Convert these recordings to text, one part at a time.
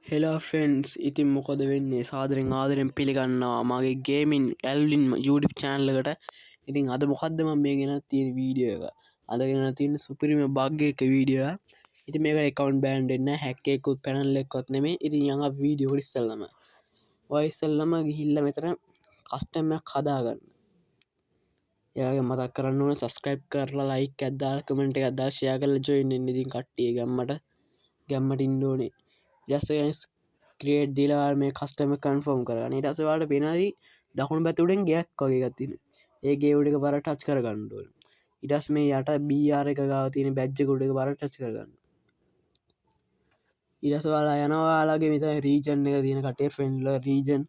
හෙලා ෆ්‍රෙන්ඩ්ස් ඉතින් මොකද වෙන්නේ සාදරෙන් ආදරෙන් පිළිගන්නවා මගේ ගේමින් ඇල්ලින් YouTube channel එකට. ඉතින් අද මොකද්ද මම මේ ගෙන තියෙන වීඩියෝ එක. අද ගෙන තියෙන සුපිරිම බග් එක වීඩියෝ එක. ඉතින් මේක account banned වෙන්නේ නැහැ, hack එකකුත් panel එකක්වත් නෙමෙයි. ඉතින් යන් අපි වීඩියෝ එකට ඉස්සෙල්ලාම ඔය ඉස්සෙල්ලාම ගිහිල්ලා මෙතන custom එකක් හදාගන්න. එයාගේ මතක් කරන්න ඕනේ subscribe කරලා like එකක් දාලා comment එකක් දාලා share කරලා join වෙන්න. ඉතින් කට්ටිය ගැම්මට ඉන්න ඕනේ. ඊටස් ක්‍රියේට් දීලා මේ කස්ටම කන්ෆර්ම් කරගන්න. ඊට පස්සේ ඔයාලට පේනවාදී දකුණු පැත්තේ උඩින් ගයක් වගේ එකක් තියෙනවා. ඒ ගේ උඩ එකපාර ටච් කරගන්න ඕනේ. ඊට පස්සේ මේ යට BR එක ගාව තියෙන බැජ් එක උඩ එකපාර ටච් කරගන්න. ඊට පස්සේ ඔයාලා යනවා ඔයාලගේ මෙතන රීජන් එක තියෙන කටේ ෆ්‍රෙන්ඩ්ලා රීජන්.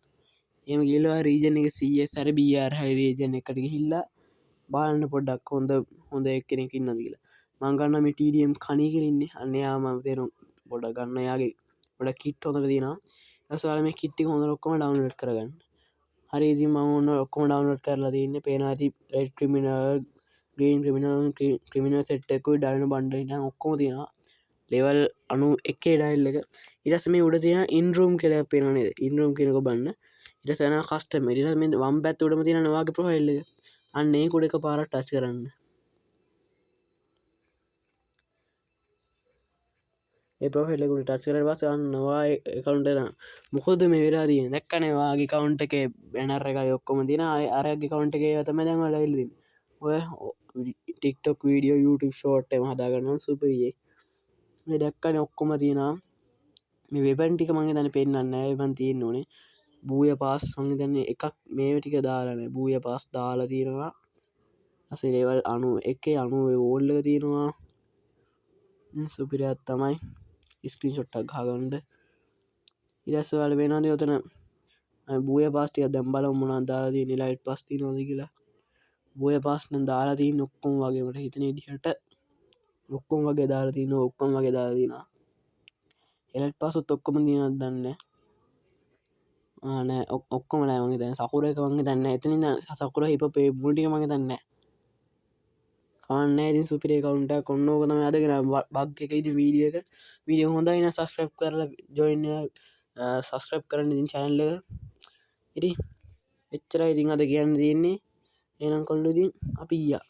එහෙම ගිහලා රීජන් එක CS හරි BR හරි රීජන් එකට ගිහිල්ලා බලන්න පොඩ්ඩක් හොඳ එක්කෙනෙක් ඉන්නවද කියලා. මම ගන්නවා මේ TDM කණී කියලා ඉන්නේ. අන්න එයා මම තේරුම් පොඩ්ඩක් ගන්න එයාගේ පොඩ්ඩක් කිට් හොඳට තියෙනවා. ඊට පස්සේ ඔයාලා මේ කිට් ටික හොඳට ඔක්කොම ඩවුන්ලෝඩ් කරගන්න. හරි ඉතින් මම ඔන්න ඔක්කොම ඩවුන්ලෝඩ් කරලා තියෙන්නේ. පේනවා ඇති red criminal, green criminal set එකකුයි ඩයිනෝ බණ්ඩල් ඉතින් ඔක්කොම තියෙනවා. ලෙවල් 91 ඩයල් එක. ඊට පස්සේ මේ උඩ තියෙන ඉන් රූම් කියලා එකක් පේනව නේද? ඉන් රූම් කියනක බලන්න. ඊට පස්සේ යනවා කස්ටම්. ඊට පස්සේ මේ වම් පැත්ත උඩම තියෙන ඔයාගේ ප්‍රොෆයිල් එක. අන්න ඒක උඩ එකපාරක් ටච් කරන්න. ඒ ප්‍රොෆයිල් එක උඩ ටච් කරලා පස්සේ අන්න ඔයාගේ account එක මොකද මේ වෙලා තියෙන්නේ දැක්කනේ. ඔයාගේ account එකේ banner එකයි ඔක්කොම තියෙන. අරගේ account එකේ ඒවා තමයි දැන් ඔයාලා ඉල්ල දෙන්නේ. ඔය TikTok වීඩියෝ YouTube short එහෙම හදාගන්නවා සුපිරියි. මේ දැක්කනේ ඔක්කොම තියෙනවා. මේ වෙබන් ටික මම හිතන්නේ පෙන්නන්නේ නැහැ. වෙබන් තියෙන්න ඕනේ. බූය පාස් මම හිතන්නේ එකක් මේ ටික දාලා නැහැ. බූය පාස් දාලා තියෙනවා. අසේ ලෙවල් 91 90 වෝල් එක තියෙනවා. සුපිරියක් තමයි. ස්ක්‍රීන්ෂොට් එකක් ගහගන්න. ඊට පස්සේ ඔයාලට වෙනවද උතන බූය පාස් ටික දැන් බලමු මොනවද දාලා තියෙන්නේ. ලයිට් පාස් තියෙනවද කියලා. බූය පාස් නම් දාලා තියෙන ඔක්කොම වගේ මට හිතෙන විදිහට ඔක්කොම වගේ දාලා තියෙනවා. ඔක්කොම වගේ දාලා තියෙනවා. එලයිට් පාස්ත් ඔක්කොම තියෙනවද දන්නේ නෑ. ඔක්කොම නෑ මම හිතන්නේ. සකුර එක මම හිතන්නේ නෑ. එතනින් සකුර හිපපේ මුල් ටික මම හිතන්නේ නෑ. කවන්නේ ඉතින් සුපිරි account එකක් ඔන්න ඕක තමයි අදගෙන බග් එක. ඉතින් වීඩියෝ හොඳයි නම් subscribe කරලා join වෙලා subscribe කරන්න ඉතින් channel එක. ඉතින් එච්චරයි ඉතින් අද කියන්න තියෙන්නේ. එහෙනම් කොල්ලෝ ඉතින් අපි ගියා.